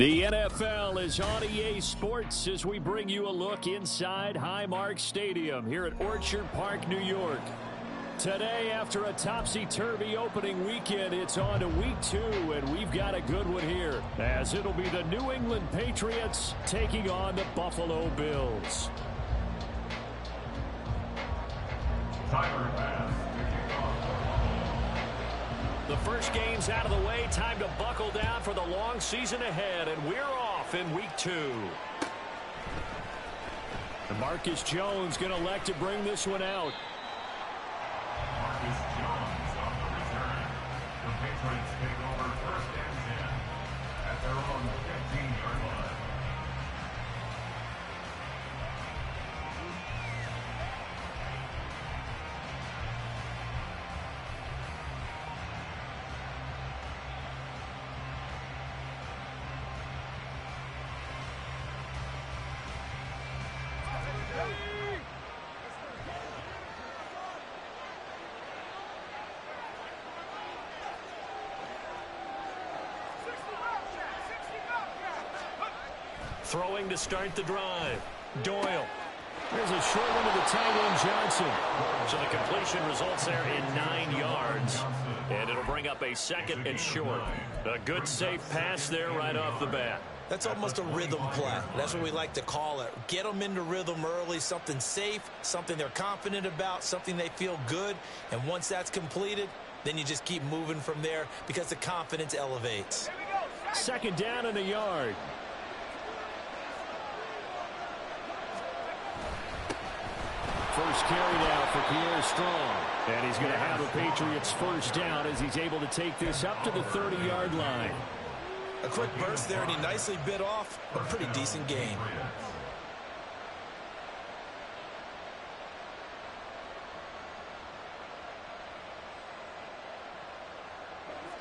The NFL is on EA Sports as we bring you a look inside Highmark Stadium here at Orchard Park, New York. Today, after a topsy-turvy opening weekend, it's on to week 2, and we've got a good one here, as it'll be the New England Patriots taking on the Buffalo Bills. The first game's out of the way. Time to buckle down for the long season ahead, and we're off in week 2. And Marcus Jones going to elect to bring this one out. Marcus Jones on the return. The Patriots take over first and 10 at their own 15-yard line. Throwing to start the drive. Doyle. There's a short one to the tight end, Johnson. So the completion results there in 9 yards. And it'll bring up a second and short. A good, safe pass there right off the bat. That's almost a rhythm play. That's what we like to call it. Get them into rhythm early, something safe, something they're confident about, something they feel good. And once that's completed, then you just keep moving from there because the confidence elevates. Second down and a yard. First carry now for Pierre Strong. And he's going to have a Patriots first down as he's able to take this up to the 30-yard line. A quick burst there, and he nicely bit off a pretty decent gain.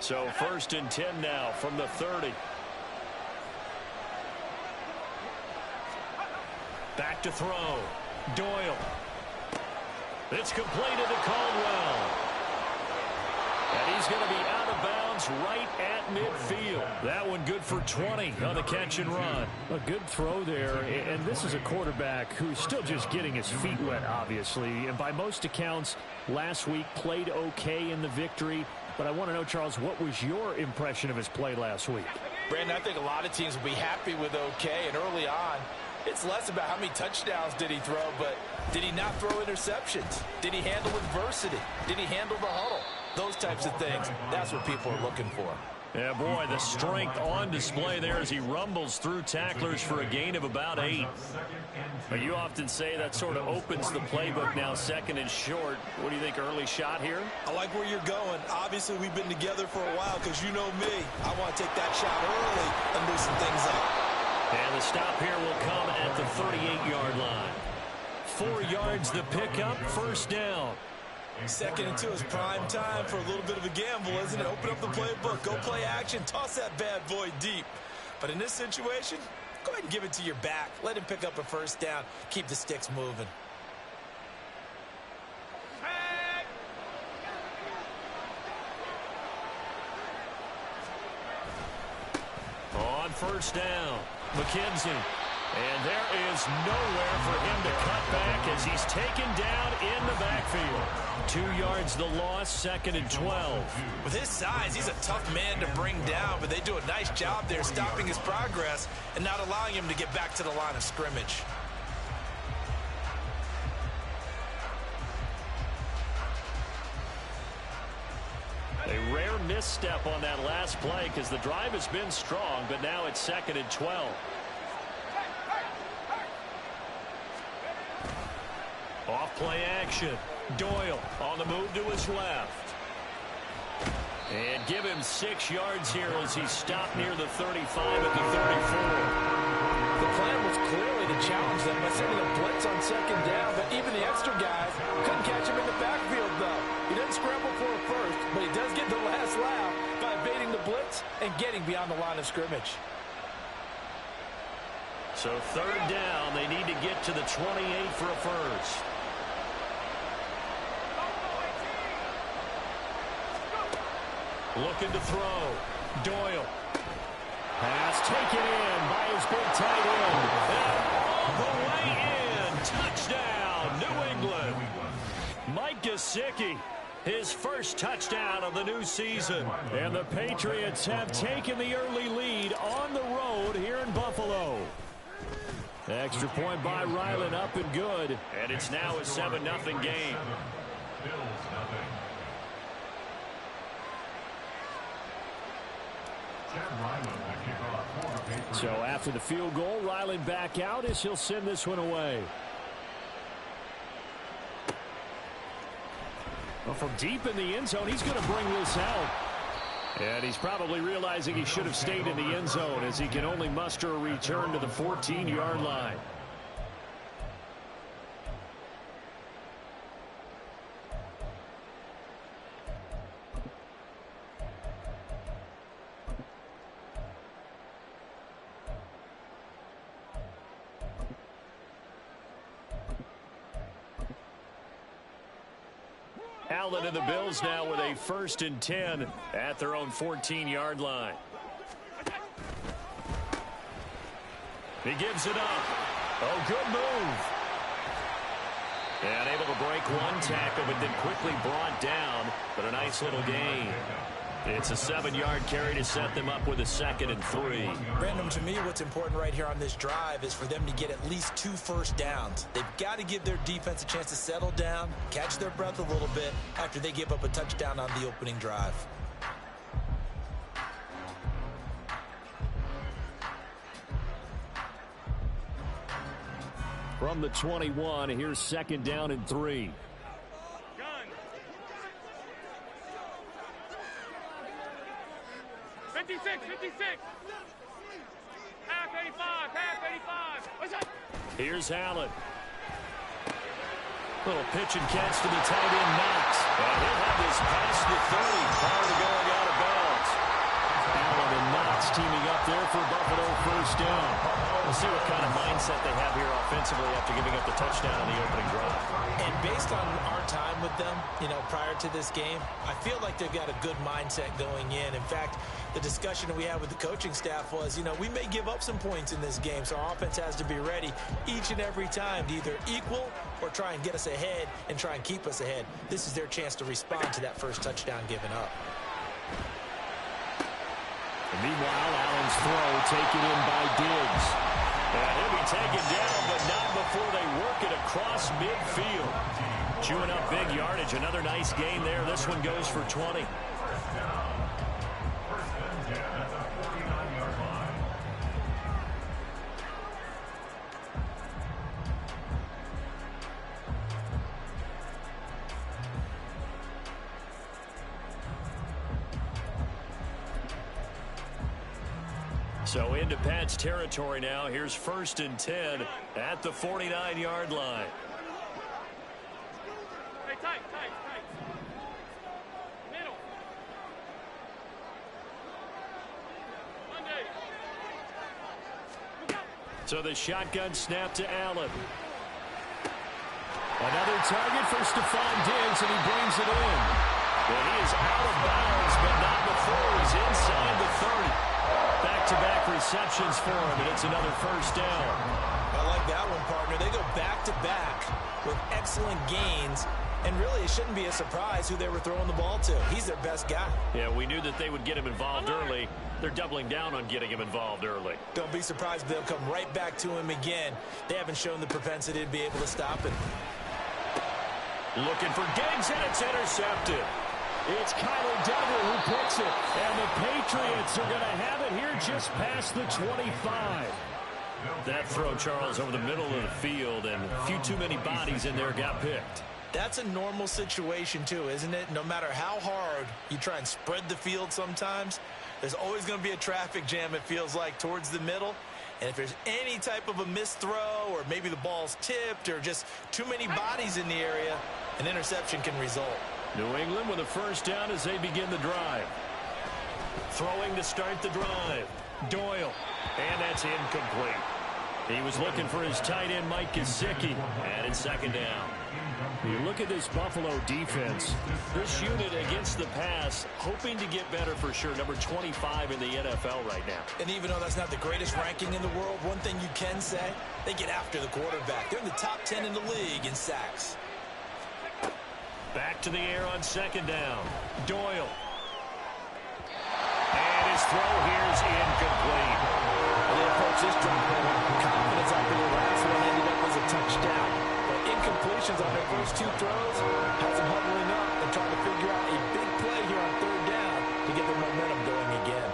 So first and 10 now from the 30. Back to throw. Doyle. It's completed to Caldwell. And he's going to be out of bounds right at midfield. That one good for 20 on the catch and run. A good throw there, and this is a quarterback who's still just getting his feet wet, obviously. And by most accounts, last week played okay in the victory. But I want to know, Charles, what was your impression of his play last week? Brandon, I think a lot of teams will be happy with okay, and early on, it's less about how many touchdowns did he throw, but did he not throw interceptions? Did he handle adversity? Did he handle the huddle? Those types of things, that's what people are looking for. Yeah, boy, the strength on display there as he rumbles through tacklers for a gain of about 8. But you often say that sort of opens the playbook now, second and short. What do you think, early shot here? I like where you're going. Obviously, we've been together for a while because you know me. I want to take that shot early and loosen things up. And the stop here will come at the 38-yard line. 4 yards the pickup, first down. Second and 2 is prime time for a little bit of a gamble, isn't it? Open up the playbook, go play action, toss that bad boy deep. But in this situation, go ahead and give it to your back. Let him pick up a first down. Keep the sticks moving. On first down, McKenzie. And there is nowhere for him to cut back as he's taken down in the backfield. 2 yards the loss, second and 12. With his size, he's a tough man to bring down, but they do a nice job there stopping his progress and not allowing him to get back to the line of scrimmage. A rare misstep on that last play because the drive has been strong, but now it's second and 12. Off play action. Doyle on the move to his left. And give him 6 yards here as he's stopped near the 35 at the 34. The plan was clearly to challenge them by sending a blitz on second down, but even the extra guys couldn't catch him in the backfield, though. He doesn't scramble for a first, but he does get the last laugh by evading the blitz and getting beyond the line of scrimmage. So third down, they need to get to the 28 for a first. Looking to throw. Doyle. Pass taken in by his big tight end. And all the way in. Touchdown, New England. Mike Gesicki, his first touchdown of the new season. And the Patriots have taken the early lead on the road here in Buffalo. Extra point by Ryland, up and good. And it's now a 7-0 game. So after the field goal, Ryland back out as he'll send this one away. Well, from deep in the end zone, he's going to bring this out. And he's probably realizing he should have stayed in the end zone as he can only muster a return to the 14-yard line. Allen and the Bills now with a 1st and 10 at their own 14-yard line. He gives it up. Oh, good move. And able to break one tackle, but then quickly brought down. But a nice little gain. It's a 7-yard carry to set them up with a 2nd and 3. Brandon, to me, what's important right here on this drive is for them to get at least 2 first downs. They've got to give their defense a chance to settle down, catch their breath a little bit after they give up a touchdown on the opening drive. From the 21, here's 2nd down and 3. 56. Half 85. What's up? Here's Allen. Little pitch and catch to the tight end, Knox. And he'll have this past the 30 prior to going out of bounds. Allen and Knox teaming up there for Buffalo 1st down. We'll see what kind of mindset they have here offensively after giving up the touchdown on the opening drive. And based on our time with them, prior to this game, I feel like they've got a good mindset going in. In fact, the discussion that we had with the coaching staff was, we may give up some points in this game, so our offense has to be ready each and every time to either equal or try and get us ahead and try and keep us ahead. This is their chance to respond to that first touchdown given up. And meanwhile, Allen's throw taken in by Diggs. And he'll be taken down, but not before they work it across midfield. Chewing up big yardage. Another nice gain there. This one goes for 20. So into Pat's territory now. Here's 1st and 10 at the 49-yard line. Hey, tight. Middle. Monday. So the shotgun snap to Allen. Another target for Stephon Diggs, and he brings it in. Well, he is out of bounds, but not before he's inside the 30. Back-to-back receptions for him, and it's another 1st down. I like that one, partner. They go back-to-back with excellent gains, and really it shouldn't be a surprise who they were throwing the ball to. He's their best guy. Yeah, we knew that they would get him involved early. They're doubling down on getting him involved early. Don't be surprised if they'll come right back to him again. They haven't shown the propensity to be able to stop him. Looking for Diggs, and it's intercepted. It's Kyler Duggar who picks it, and the Patriots are going to have it here just past the 25. That throw, Charles, over the middle of the field, and a few too many bodies in there got picked. That's a normal situation, too, isn't it? No matter how hard you try and spread the field sometimes, there's always going to be a traffic jam, it feels like, towards the middle. And if there's any type of a missed throw, or maybe the ball's tipped, or just too many bodies in the area, an interception can result. New England with a 1st down as they begin the drive. Throwing to start the drive. Doyle. And that's incomplete. He was looking for his tight end, Mike Gesicki. And it's 2nd down. You look at this Buffalo defense. This unit against the pass, hoping to get better for sure. Number 25 in the NFL right now. And even though that's not the greatest ranking in the world, one thing you can say, they get after the quarterback. They're in the top 10 in the league in sacks. Back to the air on second down. Doyle. And his throw here is incomplete. They approach this drive with confidence after the last one ended up as a touchdown. But incompletions on their first two throws has them huddling up and trying to figure out a big play here on third down to get their momentum going again.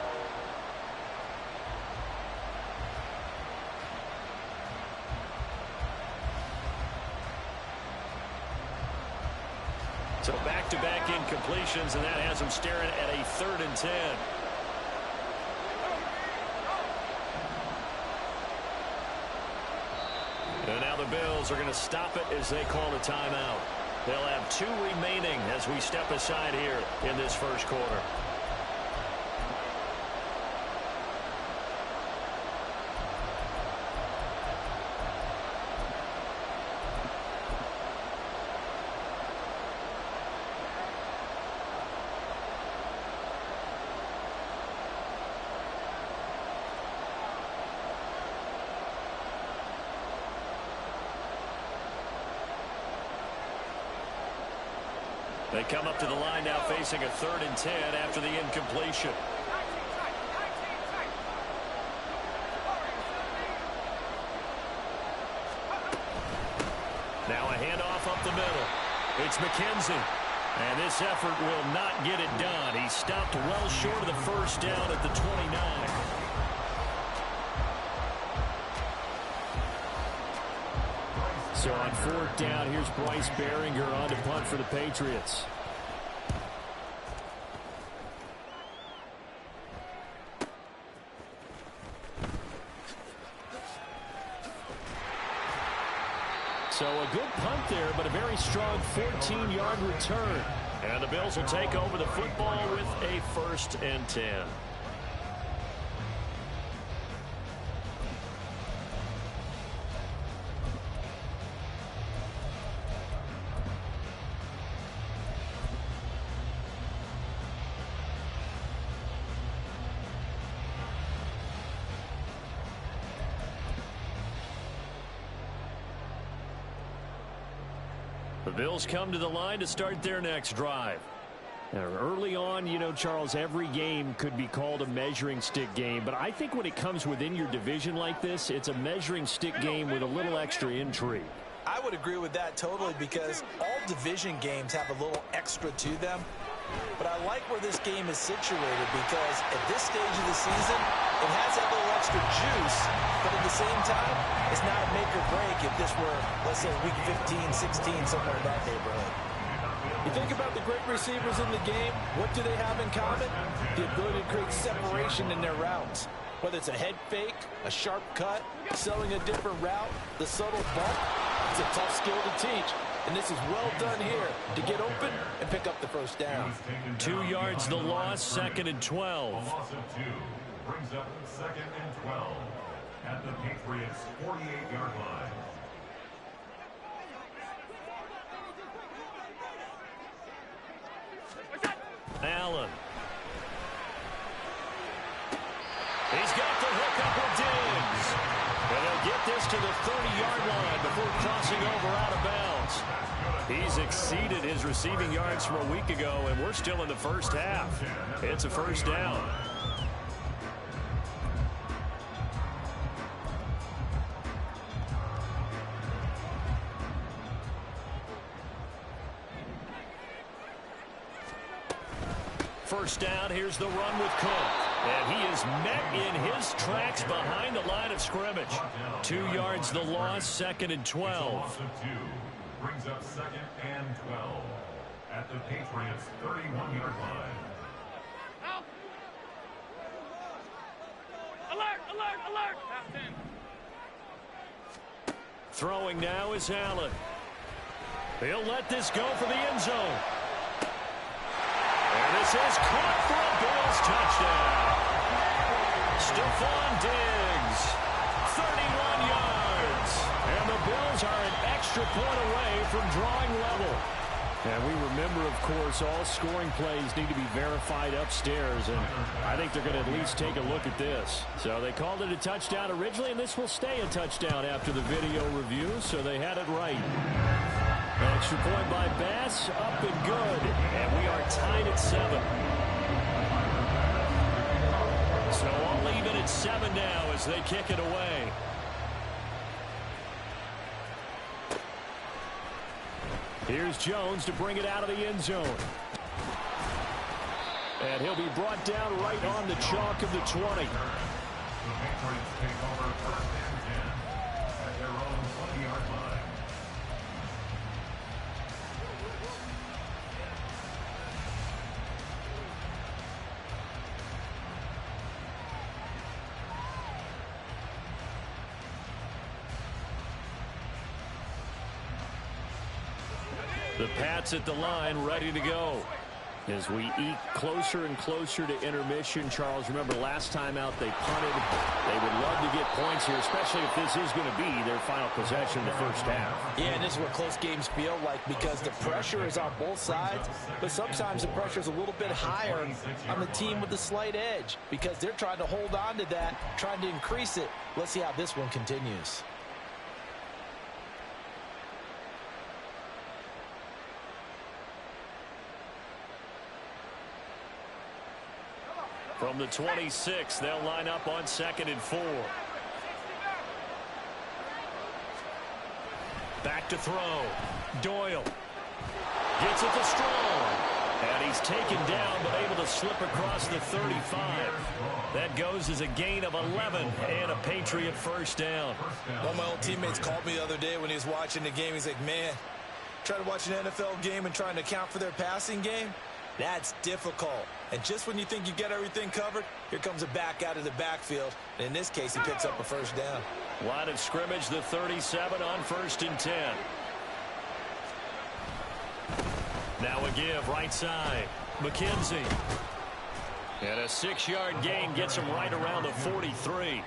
So back-to-back incompletions, and that has them staring at a 3rd and 10. And now the Bills are going to stop it as they call a timeout. They'll have 2 remaining as we step aside here in this first quarter. They come up to the line now facing a 3rd and 10 after the incompletion. Now a handoff up the middle. It's McKenzie. And this effort will not get it done. He stopped well short of the first down at the 29. So on 4th down, here's Bryce Behringer on to punt for the Patriots. So a good punt there, but a very strong 14-yard return. And the Bills will take over the football with a 1st and 10. The Bills come to the line to start their next drive. Now, early on, you know, Charles, every game could be called a measuring stick game. But I think when it comes within your division like this, it's a measuring stick game with a little extra intrigue. I would agree with that totally because all division games have a little extra to them. But I like where this game is situated because at this stage of the season, it has that little extra juice, but at the same time, it's not a make or break if this were, let's say, week 15, 16, somewhere in that neighborhood. You think about the great receivers in the game, what do they have in common? The ability to create separation in their routes. Whether it's a head fake, a sharp cut, selling a different route, the subtle bump, it's a tough skill to teach. And this is well done here to get open and pick up the first down. 2 yards the loss, 2nd and 12. A loss of 2 brings up 2nd and 12 at the Patriots' 48-yard line. Allen. He's got the hook up with Diggs. And they'll get this to the 30-yard line before crossing over out of bounds. He's exceeded his receiving yards from a week ago, and we're still in the first half. It's a first down. First down, here's the run with Cook. And he is met in his tracks behind the line of scrimmage. 2 yards the loss, 2nd and 12. Loss of 2 brings up 2nd and 12 at the Patriots' 31-yard line. Help! Alert, alert, alert! Half 10. Throwing now is Allen. He'll let this go for the end zone. And this is caught for a Bills touchdown. Stephon Diggs, 31 yards. And the Bills are an extra extra point away from drawing level. And we remember, of course, all scoring plays need to be verified upstairs, and I think they're going to at least take a look at this. So they called it a touchdown originally, and this will stay a touchdown after the video review, so they had it right. An extra point by Bass, up and good, and we are tied at 7. So all even at 7 now as they kick it away. Here's Jones to bring it out of the end zone. And he'll be brought down right on the chalk of the 20. The Patriots take over 1st and 10 at their own 20-yard line. The Pats at the line, ready to go. As we eke closer and closer to intermission, Charles, remember last time out they punted. They would love to get points here, especially if this is going to be their final possession in the first half. Yeah, and this is what close games feel like because the pressure is on both sides, but sometimes the pressure is a little bit higher on the team with the slight edge because they're trying to hold on to that, trying to increase it. Let's see how this one continues. From the 26, they'll line up on 2nd and 4. Back to throw. Doyle gets it to Strong. And he's taken down, but able to slip across the 35. That goes as a gain of 11 and a Patriot first down. One of my old teammates called me the other day when he was watching the game. He's like, man, trying to watch an NFL game and trying to account for their passing game? That's difficult. And just when you think you get everything covered, here comes a back out of the backfield. And in this case, he picks up a first down. Line of scrimmage, the 37 on 1st and 10. Now a give, right side. McKenzie. And a 6-yard gain gets him right around the 43.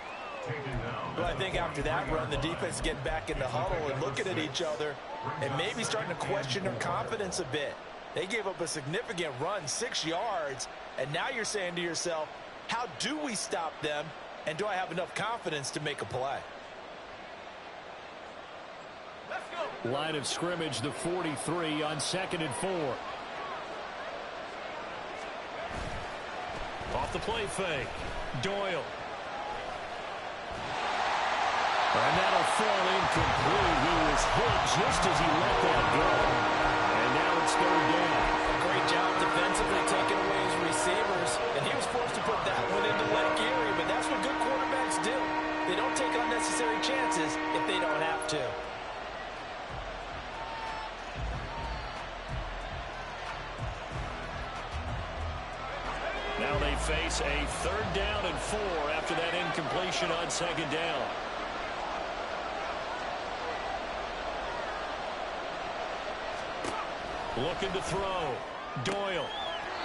Well, I think after that run, the defense is getting back in the huddle and looking at each other and maybe starting to question their confidence a bit. They gave up a significant run, 6 yards, and now you're saying to yourself, how do we stop them, and do I have enough confidence to make a play? Line of scrimmage, the 43 on 2nd and 4. Off the play fake. Doyle. And that'll fall incomplete. He was hit just as he let that go. And now it's 3rd down. Great job defensively taking away his receivers, and he was forced to put that one into Lake Erie, but that's what good quarterbacks do. They don't take unnecessary chances if they don't have to. Now they face a 3rd down and 4 after that incompletion on 2nd down. Looking to throw. Doyle.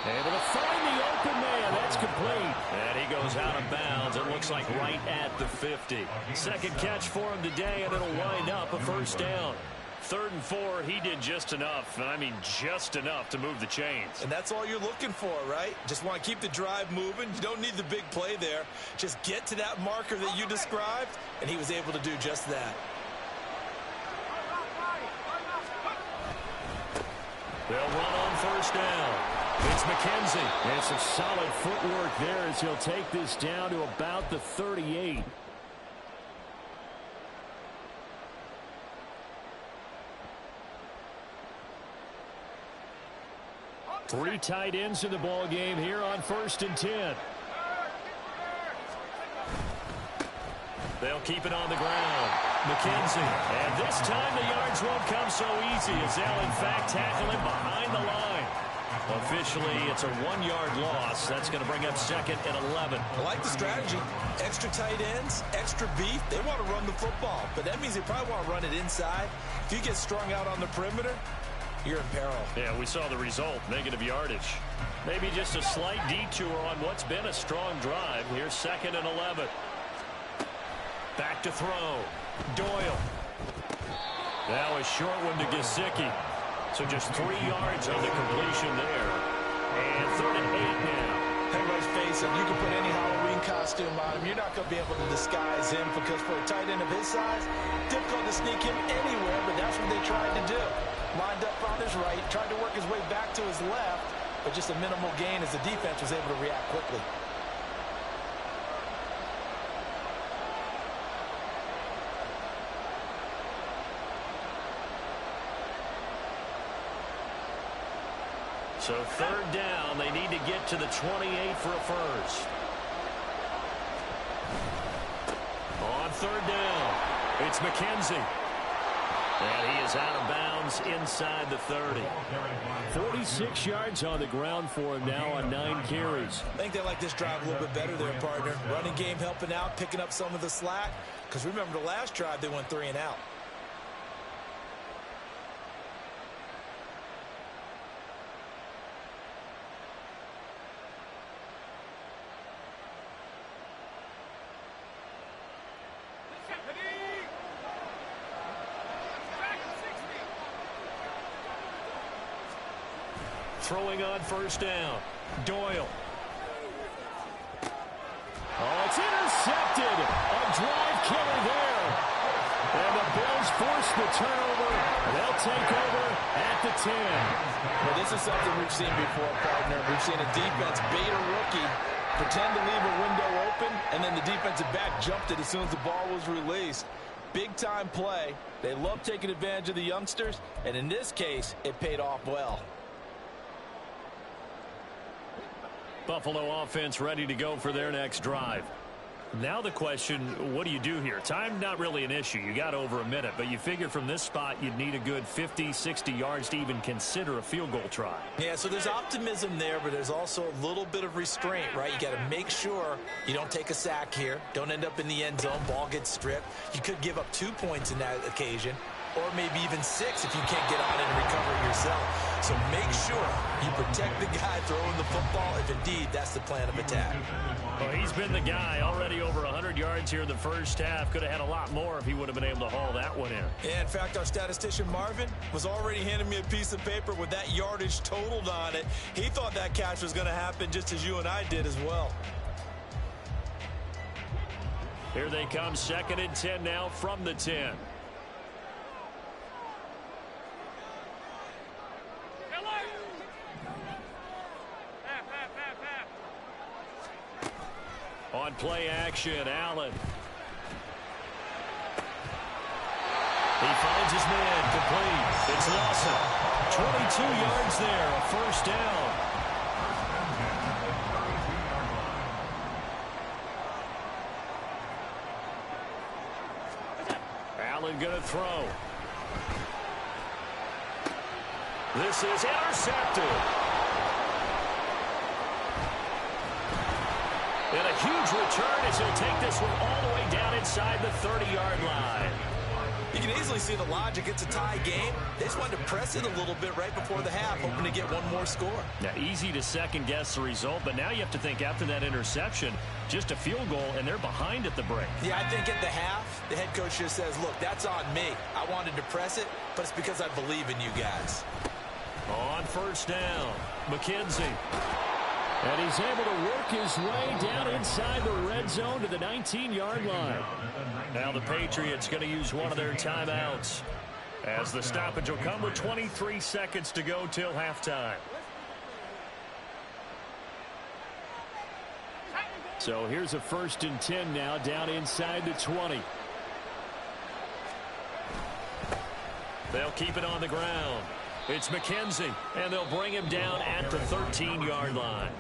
Able to find the open man. That's complete. And he goes out of bounds. It looks like right at the 50. 2nd catch for him today, and it'll wind up a first down. 3rd and 4, he did just enough, and I mean just enough to move the chains. And that's all you're looking for, right? Just want to keep the drive moving. You don't need the big play there. Just get to that marker that you described, and he was able to do just that. They'll run on first down. It's McKenzie. And some solid footwork there as he'll take this down to about the 38. Three tight ends in the ball game here on 1st and 10. They'll keep it on the ground. McKenzie. And this time the yards won't come so easy as they'll, in fact, tackle him behind the line. Officially, it's a 1-yard loss. That's going to bring up 2nd and 11. I like the strategy. Extra tight ends, extra beef. They want to run the football, but that means they probably want to run it inside. If you get strung out on the perimeter, you're in peril. Yeah, we saw the result, negative yardage. Maybe just a slight detour on what's been a strong drive. Here's 2nd and 11. Back to throw. Doyle. That was short one to Gesicki. So just 3 yards on the completion there. And 3rd and 8 now. Hey, let's face it, you can put any Halloween costume on him. You're not going to be able to disguise him because for a tight end of his size, difficult to sneak him anywhere, but that's what they tried to do. Lined up on his right, tried to work his way back to his left, but just a minimal gain as the defense was able to react quickly. So 3rd down, they need to get to the 28 for a first. On 3rd down, it's McKenzie. And he is out of bounds inside the 30. 46 yards on the ground for him now on 9 carries. I think they like this drive a little bit better there, partner. Running game helping out, picking up some of the slack. Because remember the last drive, they went 3 and out. Throwing on 1st down. Doyle. Oh, it's intercepted. A drive killer there. And the Bills force the turnover. They'll take over at the 10. Well, this is something we've seen before, partner. We've seen a defense bait a rookie, pretend to leave a window open, and then the defensive back jumped it as soon as the ball was released. Big-time play. They love taking advantage of the youngsters, and in this case, it paid off well. Buffalo offense ready to go for their next drive. Now the question, what do you do here? Time not really an issue. You got over a minute, but you figure from this spot you'd need a good 50, 60 yards to even consider a field goal try. Yeah, so there's optimism there, but there's also a little bit of restraint, right? You got to make sure you don't take a sack here. Don't end up in the end zone. Ball gets stripped. You could give up 2 points in that occasion, or maybe even 6 if you can't get on it and recover it yourself. So make sure you protect the guy throwing the football if indeed that's the plan of attack. Well, he's been the guy already over 100 yards here in the first half. Could have had a lot more if he would have been able to haul that one in. Yeah, in fact, our statistician Marvin was already handing me a piece of paper with that yardage totaled on it. He thought that catch was going to happen just as you and I did as well. Here they come, 2nd and 10 now from the 10. On play action, Allen. He finds his man complete. It's Lawson. 22 yards there, a 1st down. Allen going to throw. This is intercepted. And a huge return as he'll take this one all the way down inside the 30-yard line. You can easily see the logic. It's a tie game. They just wanted to press it a little bit right before the half, hoping to get one more score. Now, easy to second-guess the result, but now you have to think after that interception, just a field goal, and they're behind at the break. Yeah, I think at the half, the head coach just says, look, that's on me. I wanted to press it, but it's because I believe in you guys. On 1st down, McKenzie. And he's able to work his way down inside the red zone to the 19-yard line. Now the Patriots going to use one of their timeouts as the stoppage will come with 23 seconds to go till halftime. So here's a 1st and 10 now down inside the 20. They'll keep it on the ground. It's McKenzie, and they'll bring him down at the 13-yard line.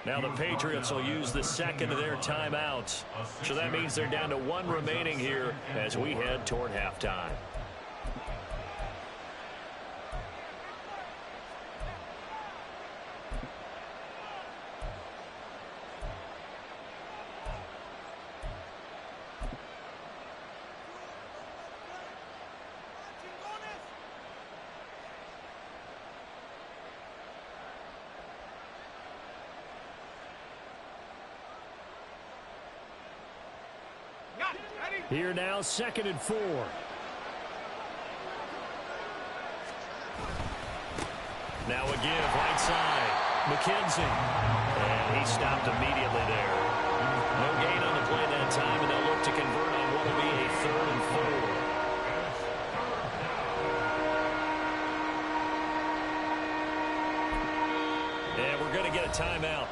Now the Patriots will use the 2nd of their timeouts. So that means they're down to 1 remaining here as we head toward halftime. Here now, 2nd and 4. Now a give, right side. McKenzie. And he stopped immediately there. No gain on the play that time, and they'll look to convert on what will be a 3rd and 4. And we're going to get a timeout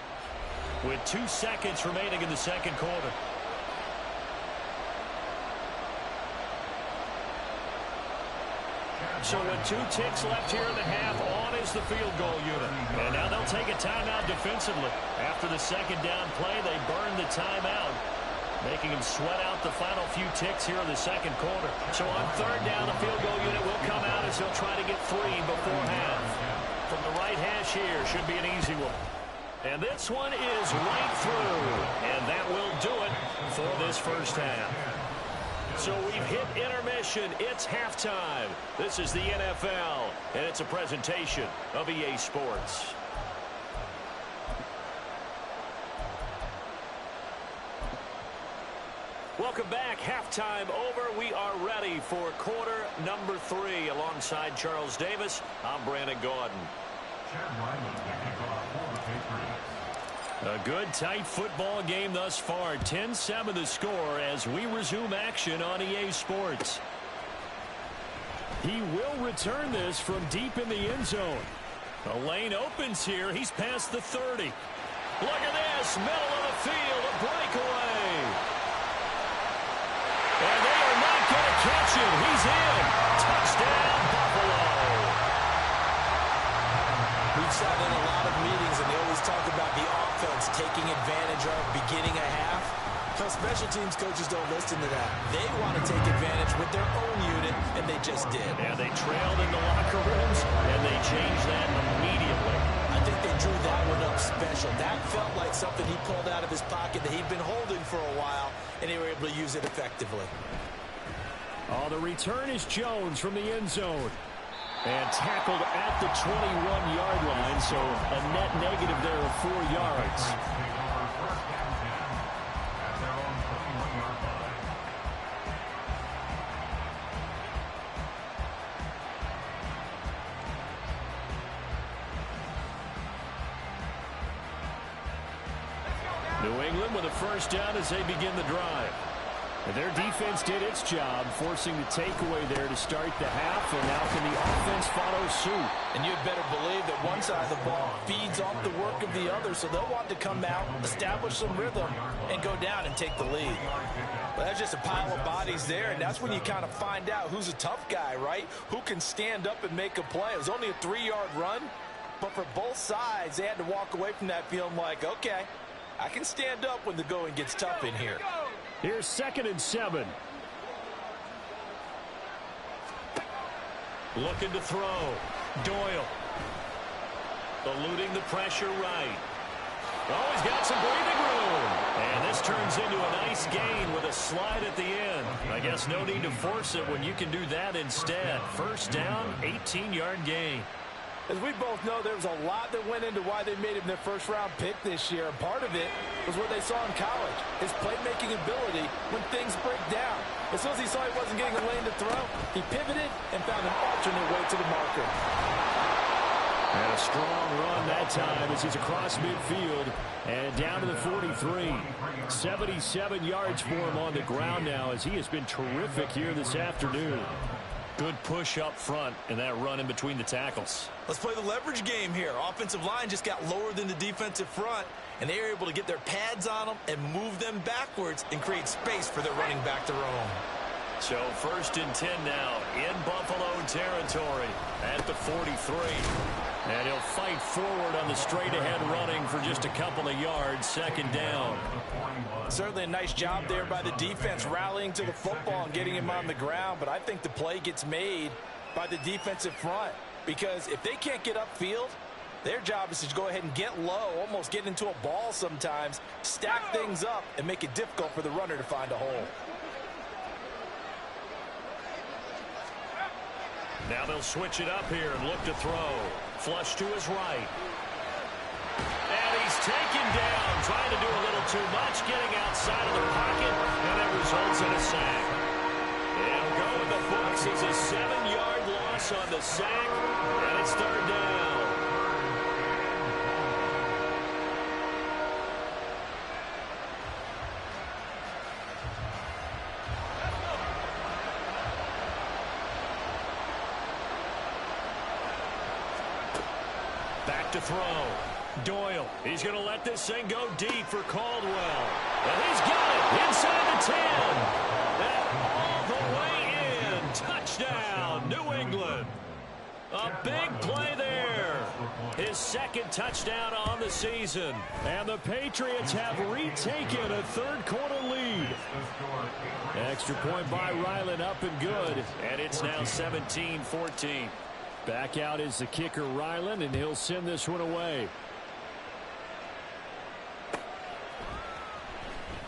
with 2 seconds remaining in the second quarter. So with 2 ticks left here in the half, on is the field goal unit. And now they'll take a timeout defensively. After the second down play, they burn the timeout, making them sweat out the final few ticks here in the second quarter. So on 3rd down, the field goal unit will come out as they'll try to get 3 before half. From the right hash here, should be an easy one. And this one is right through. And that will do it for this first half. So we've hit intermission. It's halftime. This is the NFL, and it's a presentation of EA Sports. Welcome back. Halftime over. We are ready for quarter number 3. Alongside Charles Davis, I'm Brandon Gaudin. A good, tight football game thus far. 10-7 the score as we resume action on EA Sports. He will return this from deep in the end zone. The lane opens here. He's past the 30. Look at this. Middle of the field. A breakaway. And they are not going to catch him. He's in. Touchdown, Buffalo. We've sat in a lot of meetings, and they always talk about the offense taking advantage of beginning a half. Some special teams coaches don't listen to that. They want to take advantage with their own unit, and they just did. Yeah, they trailed in the locker rooms, and they changed that immediately. I think they drew that one up special. That felt like something he pulled out of his pocket that he'd been holding for a while, and they were able to use it effectively. Oh, the return is Jones from the end zone. And tackled at the 21-yard line, so a net negative there of 4 yards. New England with a first down as they begin the drive. And their defense did its job, forcing the takeaway there to start the half, and now can the offense follow suit? And you'd better believe that one side of the ball feeds off the work of the other, so they'll want to come out, establish some rhythm, and go down and take the lead. But that's just a pile of bodies there, and that's when you kind of find out who's a tough guy, right? Who can stand up and make a play. It was only a 3-yard run, but for both sides, they had to walk away from that feeling like, okay, I can stand up when the going gets tough in here. Here's 2nd and 7. Looking to throw. Doyle. Eluding the pressure right. Oh, he's got some breathing room. And this turns into a nice gain with a slide at the end. I guess no need to force it when you can do that instead. First down, 18-yard gain. As we both know, there was a lot that went into why they made him their first-round pick this year. Part of it was what they saw in college, his playmaking ability when things break down. As soon as he saw he wasn't getting a lane to throw, he pivoted and found an alternate way to the marker. And a strong run that time as he's across midfield and down to the 43. 77 yards for him on the ground now as he has been terrific here this afternoon. Good push up front and that run in between the tackles. Let's play the leverage game here. Offensive line just got lower than the defensive front, and they were able to get their pads on them and move them backwards and create space for their running back to roam. So 1st and 10 now in Buffalo territory at the 43. And he'll fight forward on the straight-ahead running for just a couple of yards. 2nd down. Certainly a nice job there by the defense rallying to the football and getting him on the ground. But I think the play gets made by the defensive front. Because if they can't get upfield, their job is to go ahead and get low, almost get into a ball sometimes, stack things up, and make it difficult for the runner to find a hole. Now they'll switch it up here and look to throw. Flush to his right. And he's taken down, trying to do a little too much, getting outside of the pocket, and it results in a sack. And go with the books. It's a 7-yard loss on the sack, and it's 3rd down. to throw. Doyle, he's going to let this thing go deep for Caldwell. And he's got it inside the 10. And all the way in. Touchdown, New England. A big play there. His second touchdown on the season. And the Patriots have retaken a third-quarter lead. Extra point by Ryland, up and good. And it's now 17-14. Back out is the kicker, Ryland, and he'll send this one away.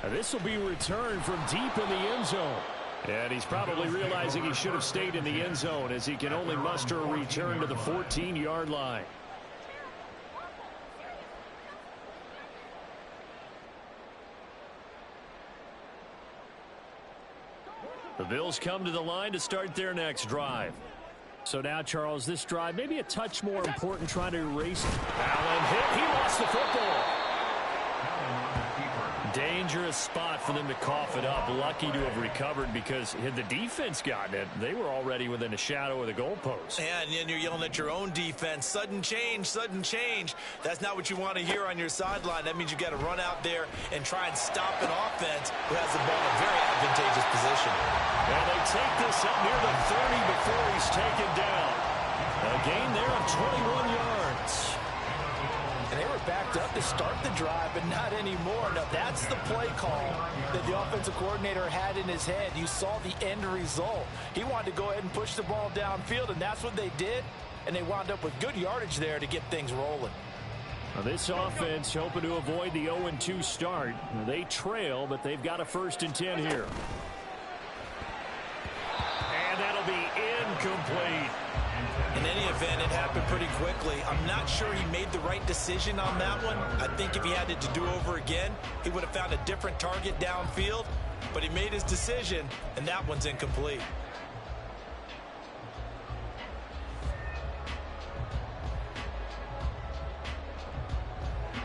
This will be returned from deep in the end zone. And he's probably realizing he should have stayed in the end zone as he can only muster a return to the 14-yard line. The Bills come to the line to start their next drive. So now, Charles, this drive maybe a touch more important, trying to erase. Allen hit. He lost the football. Dangerous spot for them to cough it up. Lucky to have recovered because had the defense gotten it, they were already within a shadow of the goalpost. Yeah, and then you're yelling at your own defense. Sudden change, sudden change. That's not what you want to hear on your sideline. That means you got to run out there and try and stop an offense who has the ball in a very advantageous position. And they take this up near the 30 before he's taken down. A gain there of 21 yards. And they were backed up to start the drive, but not anymore. Now, that's the play call that the offensive coordinator had in his head. You saw the end result. He wanted to go ahead and push the ball downfield, and that's what they did. And they wound up with good yardage there to get things rolling. Now, this offense hoping to avoid the 0-2 start. They trail, but they've got a 1st and 10 here. And that'll be incomplete. In any event, it happened pretty quickly. I'm not sure he made the right decision on that one. I think if he had it to do over again, he would have found a different target downfield. But he made his decision, and that one's incomplete.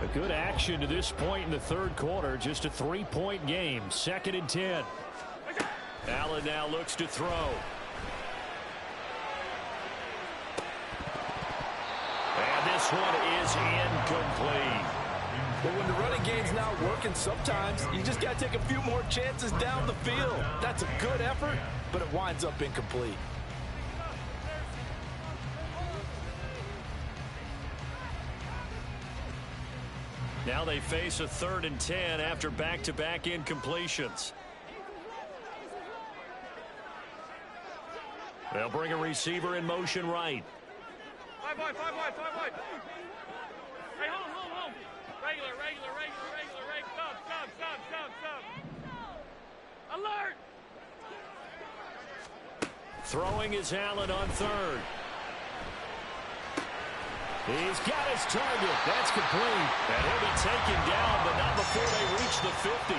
A good action to this point in the third quarter. Just a 3-point game. 2nd and 10. Allen now looks to throw. And this one is incomplete. But when the running game's not working, sometimes you just got to take a few more chances down the field. That's a good effort, but it winds up incomplete. Now they face a 3rd and 10 after back-to-back incompletions. They'll bring a receiver in motion right. 5 wide. Hey, hold. Regular. Stop. Alert! Throwing is Allen on 3rd. He's got his target. That's complete. And he'll be taken down, but not before they reach the 50.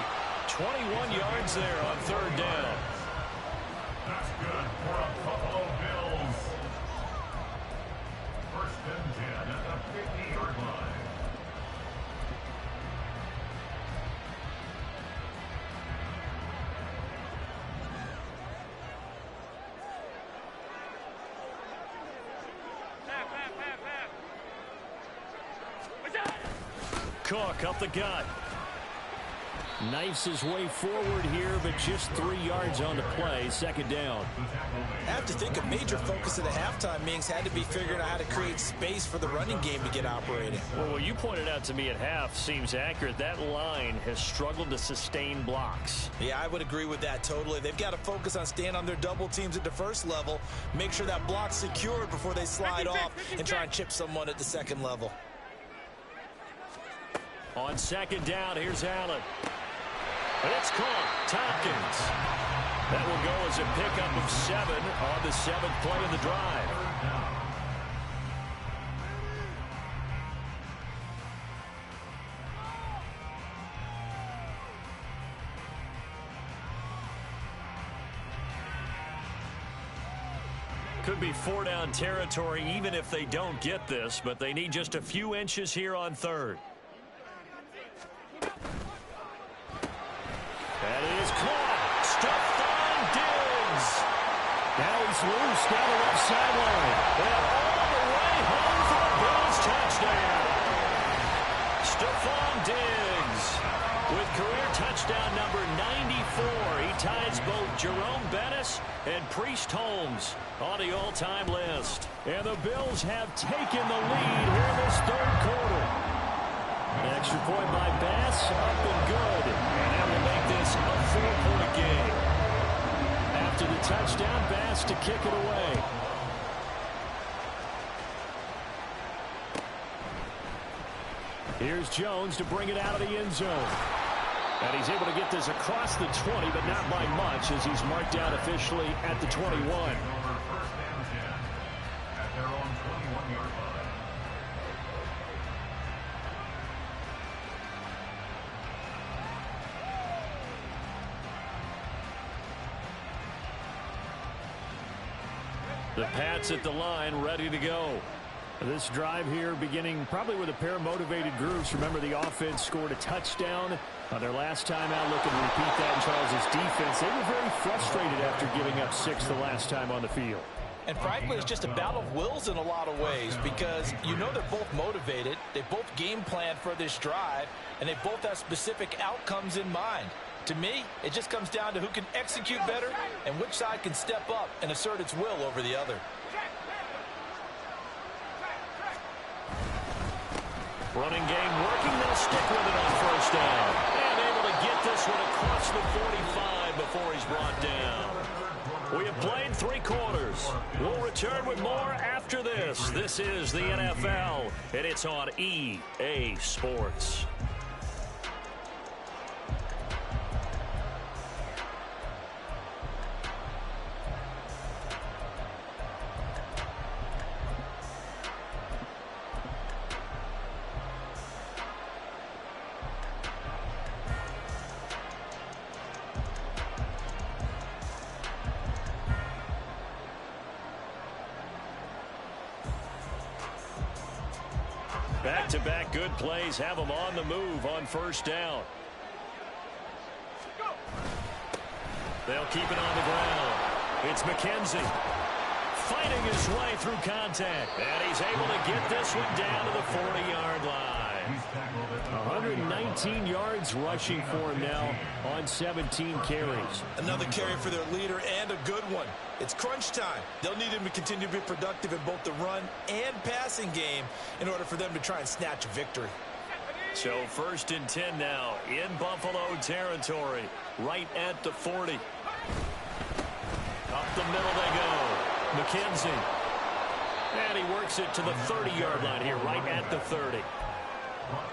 21 yards there on 3rd down. That's good for the Buffalo Bills. 1st and 10 at the 50-yard line. Cook up the gut. Knifes his way forward here, but just 3 yards on the play. 2nd down. I have to think a major focus of the halftime meetings had to be figuring out how to create space for the running game to get operating. Well, what you pointed out to me at half seems accurate. That line has struggled to sustain blocks. Yeah, I would agree with that totally. They've got to focus on staying on their double teams at the first level, make sure that block's secured before they slide off and try and chip someone at the 2nd level. On 2nd down, here's Allen. And it's caught. Tompkins. That will go as a pickup of 7 on the 7th play of the drive. Could be 4-down territory even if they don't get this, but they need just a few inches here on 3rd. That is caught. Stuffed on Diggs. Now he's loose down the left sideline. And all the way home for a Bills touchdown. Stephon Diggs with career touchdown number 94. He ties both Jerome Bettis and Priest Holmes on the all-time list. And the Bills have taken the lead here this third quarter. An extra point by Bass, up and good. And that will make this a 4-point game. After the touchdown, Bass to kick it away. Here's Jones to bring it out of the end zone. And he's able to get this across the 20, but not by much, as he's marked down officially at the 21. First and 10 at their own 21-yard line. The Pats at the line, ready to go. This drive here beginning probably with a pair of motivated groups. Remember, the offense scored a touchdown on their last time out. Looking to repeat that in Charles' defense. They were very frustrated after giving up 6 the last time on the field. And frankly, it's just a battle of wills in a lot of ways, because you know they're both motivated. They both game planned for this drive, and they both have specific outcomes in mind. To me, it just comes down to who can execute better and which side can step up and assert its will over the other. Running game working. They'll stick with it on first down. And able to get this one across the 45 before he's brought down. We have played 3 quarters. We'll return with more after this. This is the NFL, and it's on EA Sports. Back-to-back good plays have them on the move on first down. They'll keep it on the ground. It's McKenzie fighting his way through contact. And he's able to get this one down to the 40-yard line. 119 yards rushing for him now on 17 carries. Another carry for their leader, and a good one. It's crunch time. They'll need him to continue to be productive in both the run and passing game in order for them to try and snatch a victory. So 1st and 10 now in Buffalo territory, right at the 40. Up the middle they go. McKenzie. And he works it to the 30-yard line here, right at the 30.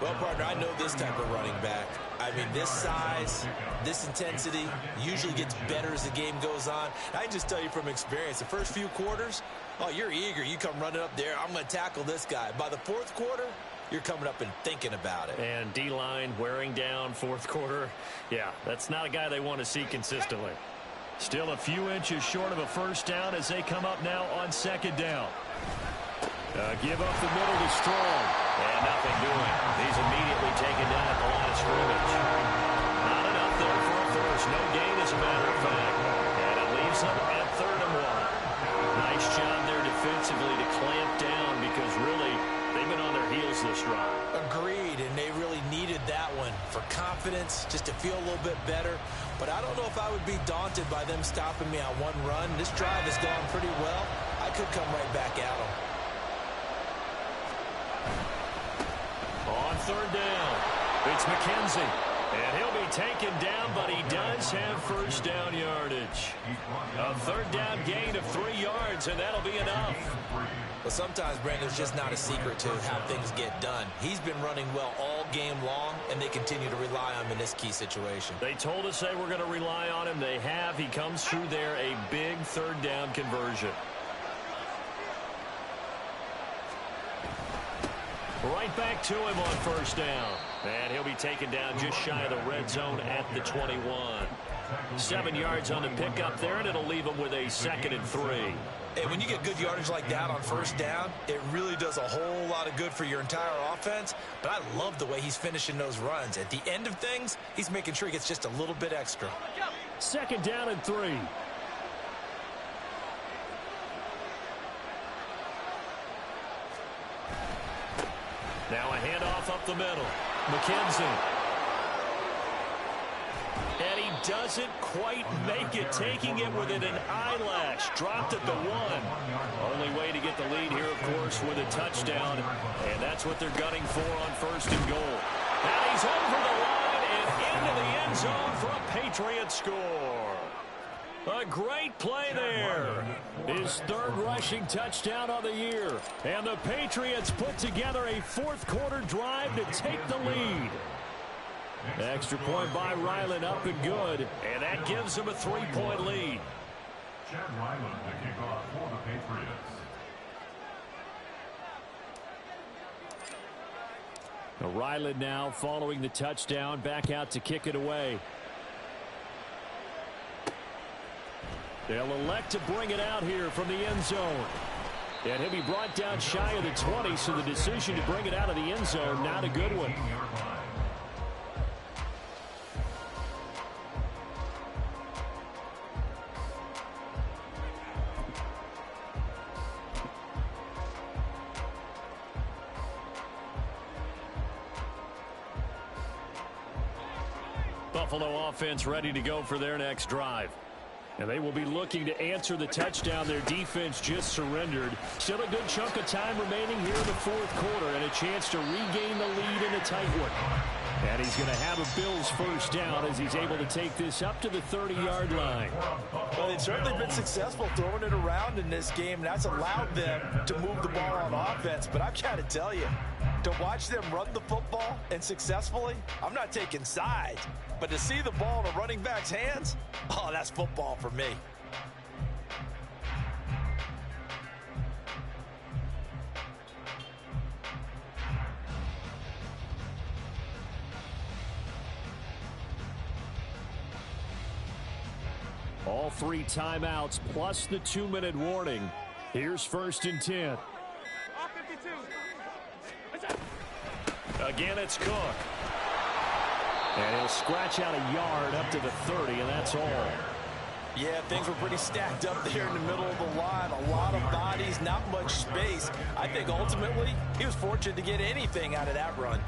Well, partner, I know this type of running back. I mean, this size, this intensity usually gets better as the game goes on. I can just tell you from experience, the first few quarters, oh, you're eager. You come running up there, I'm going to tackle this guy. By the 4th quarter, you're coming up and thinking about it. And D-line wearing down 4th quarter. Yeah, that's not a guy they want to see consistently. Still a few inches short of a first down as they come up now on 2nd down. Give up the middle to Strong. And nothing doing. He's immediately taken down at the line of scrimmage. Not enough there for a first. No gain, as a matter of fact. And it leaves them at 3rd and 1. Nice job there defensively to clamp down, because really they've been on their heels this drive. Agreed, and they really needed that one for confidence, just to feel a little bit better. But I don't know if I would be daunted by them stopping me on one run. This drive has gone pretty well. I could come right back at them. On 3rd down, it's McKenzie. And he'll be taken down, but he does have first down yardage. A 3rd down gain of 3 yards, and that'll be enough. Well, sometimes, Brandon, there's just not a secret to how things get done. He's been running well all game long, and they continue to rely on him in this key situation. They told us they were going to rely on him. They have. He comes through there, a big 3rd down conversion. Right back to him on first down. And he'll be taken down just shy of the red zone at the 21. 7 yards on the pickup there, and it'll leave him with a 2nd and 3. Hey, when you get good yardage like that on first down, it really does a whole lot of good for your entire offense. But I love the way he's finishing those runs. At the end of things, he's making sure he gets just a little bit extra. 2nd down and 3. Now a handoff up the middle. McKenzie. And he doesn't quite make it, taking it within an eyelash. Dropped at the 1. Only way to get the lead here, of course, with a touchdown. And that's what they're gunning for on 1st and goal. And he's over the line and into the end zone for a Patriot score. A great play there. His 3rd rushing touchdown of the year. And the Patriots put together a 4th quarter drive to take the lead. Extra point by Ryland, up and good. And that gives him a 3-point lead. Chad Ryland to kick off for the Patriots. Ryland now following the touchdown, back out to kick it away. They'll elect to bring it out here from the end zone. And he'll be brought down shy of the 20, so the decision to bring it out of the end zone, not a good one. Buffalo offense ready to go for their next drive. And they will be looking to answer the touchdown their defense just surrendered. Still a good chunk of time remaining here in the 4th quarter and a chance to regain the lead in a tight one. And he's going to have a Bills first down as he's able to take this up to the 30-yard line. Well, they've certainly been successful throwing it around in this game, and that's allowed them to move the ball on offense. But I've got to tell you, to watch them run the football and successfully, I'm not taking sides. But to see the ball in a running back's hands, oh, that's football for me. All 3 timeouts plus the 2-minute warning. Here's 1st and 10. Again, it's Cook. And he'll scratch out a yard up to the 30, and that's all. Yeah, things were pretty stacked up there in the middle of the line. A lot of bodies, not much space. I think ultimately he was fortunate to get anything out of that run.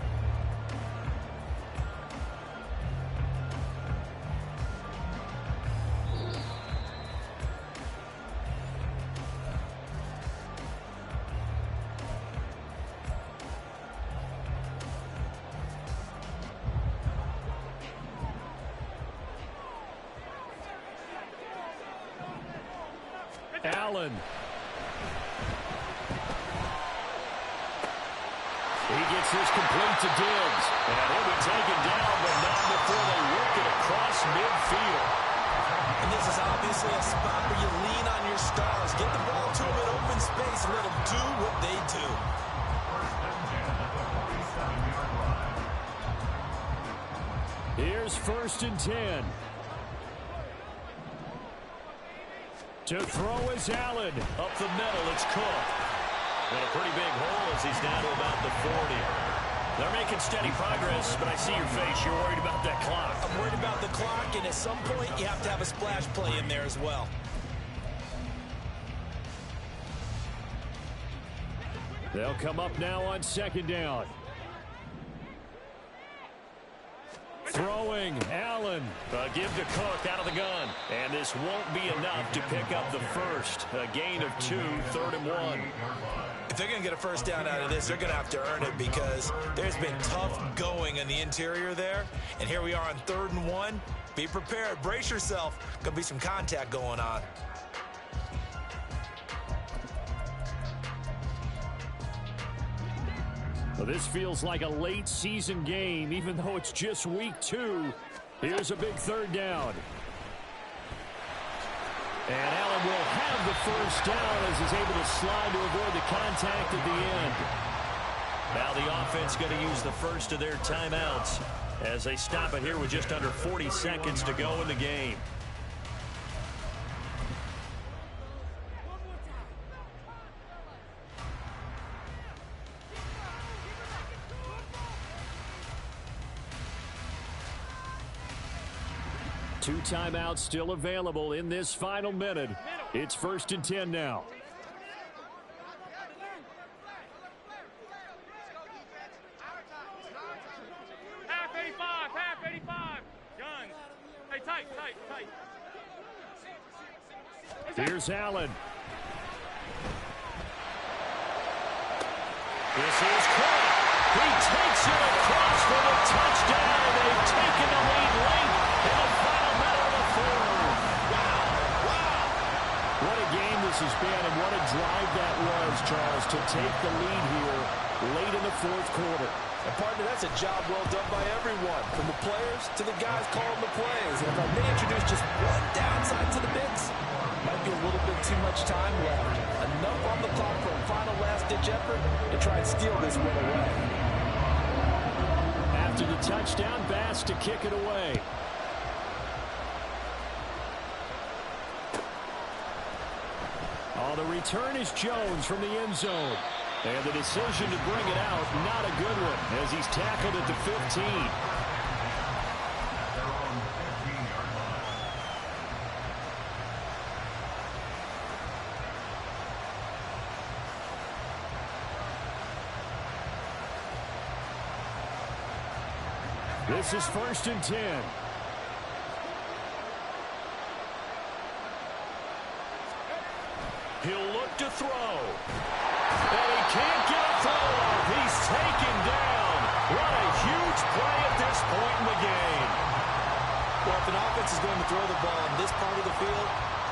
Allen. He gets this complete to Diggs. And he'll be taken down, but not before they work it across midfield. And this is obviously a spot where you lean on your stars. Get the ball to them in open space and let them do what they do. Here's 1st and 10. To throw is Allen. Up the middle, it's Cook. And a pretty big hole as he's down to about the 40. They're making steady progress, but I see your face. You're worried about that clock. I'm worried about the clock, and at some point you have to have a splash play in there as well. They'll come up now on 2nd down. Throwing, Allen. Give to Cook out of the gun. And this won't be enough to pick up the first. A gain of 2, 3rd and 1. If they're going to get a first down out of this, they're going to have to earn it because there's been tough going in the interior there. And here we are on 3rd and 1. Be prepared. Brace yourself. Going to be some contact going on. Well, this feels like a late season game, even though it's just week 2. Here's a big 3rd down. And Allen will have the first down as he's able to slide to avoid the contact at the end. Now the offense going to use the first of their timeouts as they stop it here with just under 40 seconds to go in the game. Two timeouts still available in this final minute. It's 1st and 10 now. Here's Allen. This is Cook. He takes it across for the touchdown. They've taken the lead late in the final minute of the fourth. Wow. What a game this has been, and what a drive that was, Charles, to take the lead here late in the fourth quarter. And partner, that's a job well done by everyone, from the players to the guys calling the plays. And if I may introduce just one downside to the mix, might be a little bit too much time left. Enough on the clock for a final last-ditch effort to try and steal this win away. After the touchdown, Bass to kick it away. Oh, the return is Jones from the end zone. And the decision to bring it out, not a good one, as he's tackled at the 15. This is 1st and 10. He'll look to throw. And he can't get a throw off. He's taken down. What a huge play at this point in the game. Well, if an offense is going to throw the ball in this part of the field,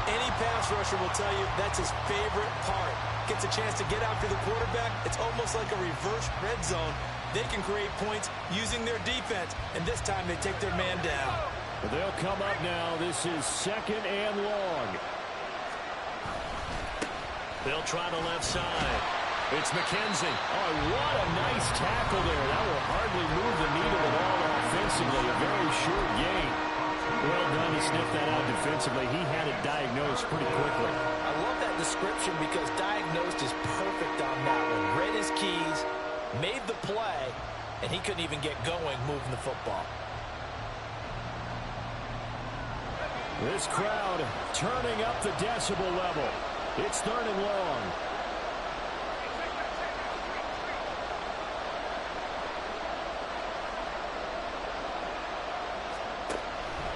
any pass rusher will tell you that's his favorite part. Gets a chance to get after the quarterback. It's almost like a reverse red zone. They can create points using their defense, and this time they take their man down. Well, they'll come up now. This is 2nd and long. They'll try the left side. It's McKenzie. Oh, what a nice tackle there. That will hardly move the needle at all offensively. A very short gain. Well done to sniff that out defensively. He had it diagnosed pretty quickly. I love that description because diagnosed is perfect on that one. Read his keys, made the play, and he couldn't even get going moving the football. This crowd turning up the decibel level. It's 3rd and long.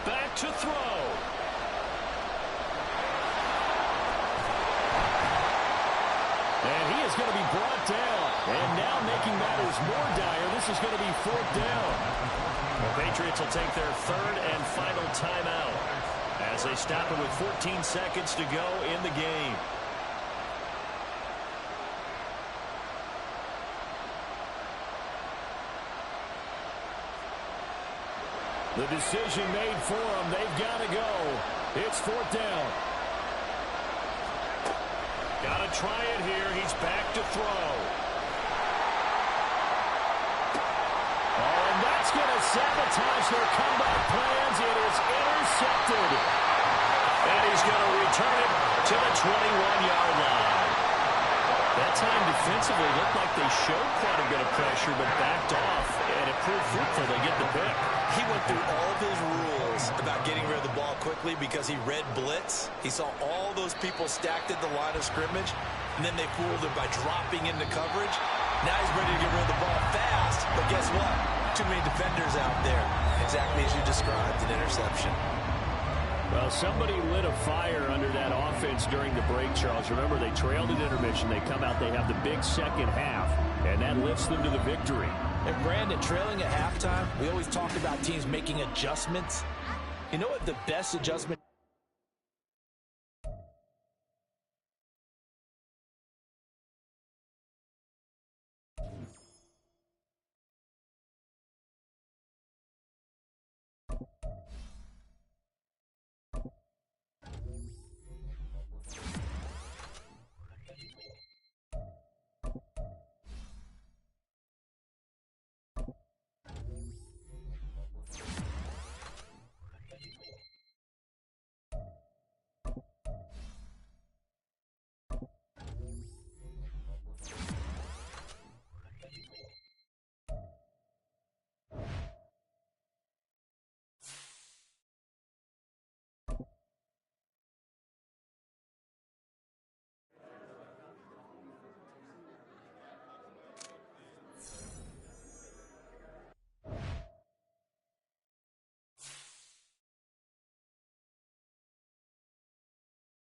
Back to throw. And he is going to be brought down. And now making matters more dire, this is going to be 4th down. The Patriots will take their 3rd and final timeout as they stop it with 14 seconds to go in the game. The decision made for them. They've got to go. It's 4th down. Got to try it here. He's back to throw. Oh, and that's going to sabotage their comeback plans. It is intercepted. And he's going to return it to the 21-yard line. That time defensively looked like they showed quite a bit of pressure, but backed off, and it proved fruitful. They get the pick. He went through all of his rules about getting rid of the ball quickly because he read blitz. He saw all those people stacked at the line of scrimmage, and then they fooled him by dropping into coverage. Now he's ready to get rid of the ball fast, but guess what? Too many defenders out there. Exactly as you described, an interception. Well, somebody lit a fire under that offense during the break, Charles. Remember, they trailed at intermission. They come out, they have the big second half, and that lifts them to the victory. And Brandon, trailing at halftime, we always talk about teams making adjustments. You know what the best adjustment